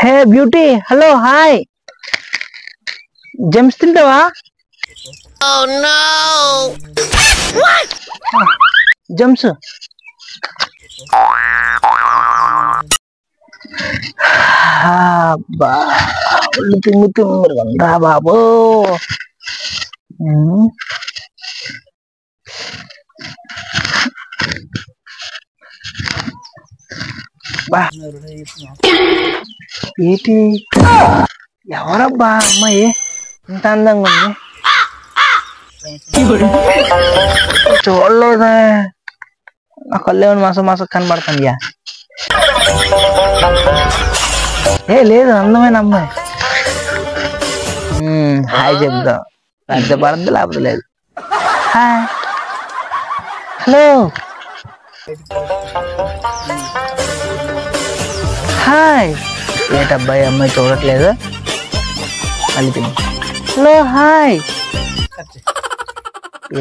హే beauty, hello hi. Gems తింటావా? Gems ఒళ్ళు తిమ్ముతుందా బాబు? ఏంటి ఎవరబ్బా అమ్మాయి ఇంత అందంగా ఉంది? చూడలేదా? నా కళ్ళేమని మాసం మాసం కనబడుతుంది. లేదు, అందమైన అమ్మాయి. హాయ్ చెప్దాం, పెద్ద పడద్దు లేకపోతే లేదు. Hi, hello hi. ఏంటబ్బాయి అమ్మాయి చూడట్లేదు? మళ్ళీ హలో హాయ్.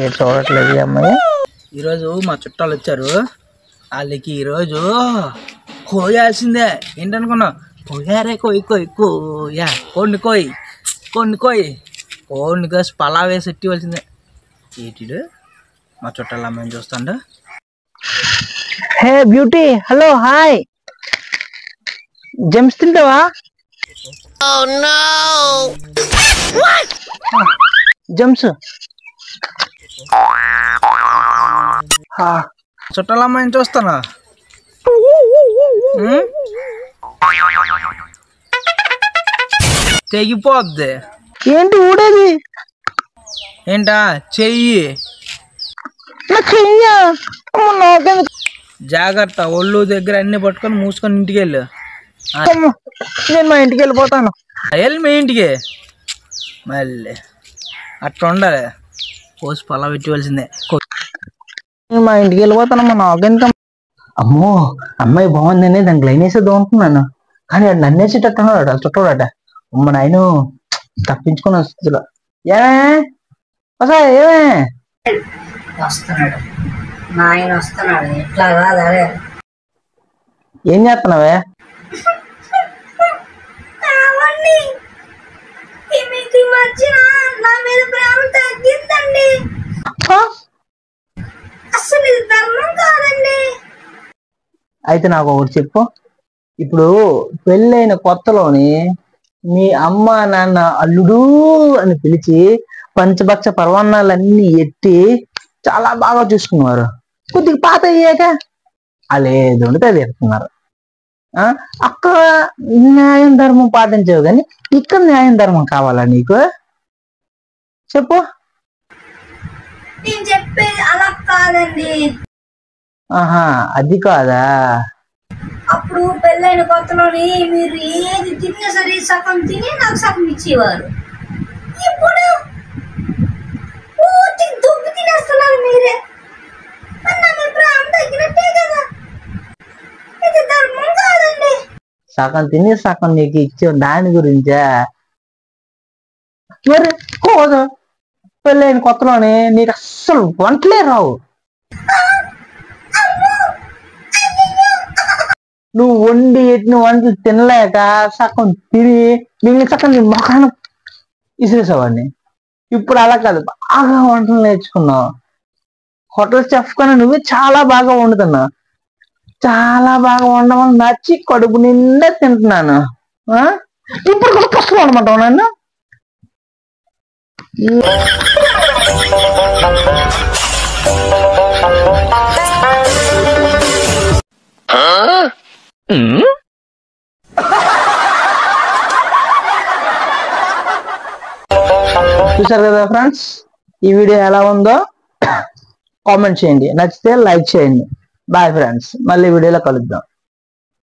ఏ చూడట్లేదు ఈ అమ్మాయి. ఈరోజు మా చుట్టాలు వచ్చారు. వాళ్ళకి ఈరోజు కోయాల్సిందే. ఏంటనుకున్నావు? కోయారే కోయి కోయి కోయా కోడిని కోయి కోడిని కోయి కోడిని కోసి పలా వేసి ఎట్టివలసిందే. ఏటిడు మా చుట్టాలు అమ్మాయిని చూస్తాండు. హే బ్యూటీ, హలో హాయ్. జెమ్స్ తింటావా? జెమ్స్ చుట్టాల అమ్మాయిని చూస్తానా? తెగిపోద్ది. ఏంటి ఊడేది? ఏంటా చెయ్యి? జాగ్రత్త, ఒళ్ళు దగ్గర అన్ని పట్టుకొని మూసుకొని ఇంటికి వెళ్ళు. నేను మా ఇంటికి వెళ్ళిపోతాను. వెళ్ళి మీ ఇంటికి మళ్ళీ అట్లా ఉండాలి. కోసి పొలా పెట్టవలసిందే. నేను మా ఇంటికి వెళ్ళిపోతానమ్మా, నాకెంత. అమ్మో, అమ్మాయి బాగుందని దానికి లైన్ వేసేద్దాం అనుకున్నాను, కానీ అది నన్నేసేటట్టున్నాడు చుట్టూడట. అమ్మ నాయన తప్పించుకుని వస్తుందిలో. ఏమే వస్తున్నాడు నాయన వస్తున్నాడు. ఎట్లా కాదు, అదే ఏం చేస్తున్నావే? నా మీద ప్రేమ తగ్గిందండి. అసలు ఇది ధర్మం కాదండి. అయితే నాకు ఒకటి చెప్పు. ఇప్పుడు పెళ్ళైన కొత్తలోని మీ అమ్మ నాన్న అల్లుడు అని పిలిచి పంచభక్ష పర్వాన్నాలన్నీ ఎత్తి చాలా బాగా చూసుకున్నారు. కొద్దిగా పాత అయ్యాక అలేదు అది ఎడుతున్నారు. అక్కడ న్యాయం ధర్మం పాటించవు, కానీ ఇక్కడ న్యాయం ధర్మం కావాలా నీకు? చెప్పు. నేను చెప్పేది అలా కాదండి. ఆహా, అది కాదా? అప్పుడు పెళ్ళైన కొత్తలోని మీరు ఏది తిన్నా సరే సగం తిని నాకు సగం ఇచ్చేవారు. ఇప్పుడు పూర్తి దుబ్బు తినేస్తున్నారు మీరే. నా మీద ప్రేమ తగ్గినట్టే కదా. ఇది ధర్మం కాదండి. సగం తిని సగం నీకు ఇచ్చే దాని గురించా? మరి కోదు, పెళ్ళైన కొత్తలోనే నీకు అస్సలు వంటలే రావు. నువ్వు వండి ఎట్టిన వంటలు తినలేక సగం తిని మిగిలిన సగం నీ మొఖాన ఇసిరేసేవాడిని. ఇప్పుడు అలా కాదు, బాగా వంటలు నేర్చుకున్నావు. హోటల్ చెఫ్ కన్నా నువ్వే చాలా బాగా వండుతున్నావు. చాలా బాగా వండమని నచ్చి కడుపు నిండా తింటున్నాను. ఇప్పుడు కూడా కష్టం అనమాటావు నన్ను. చూసారు కదా ఫ్రెండ్స్, ఈ వీడియో ఎలా ఉందో కామెంట్ చేయండి, నచ్చితే లైక్ చేయండి. బాయ్ ఫ్రెండ్స్, మళ్ళీ వీడియోలో కలుద్దాం.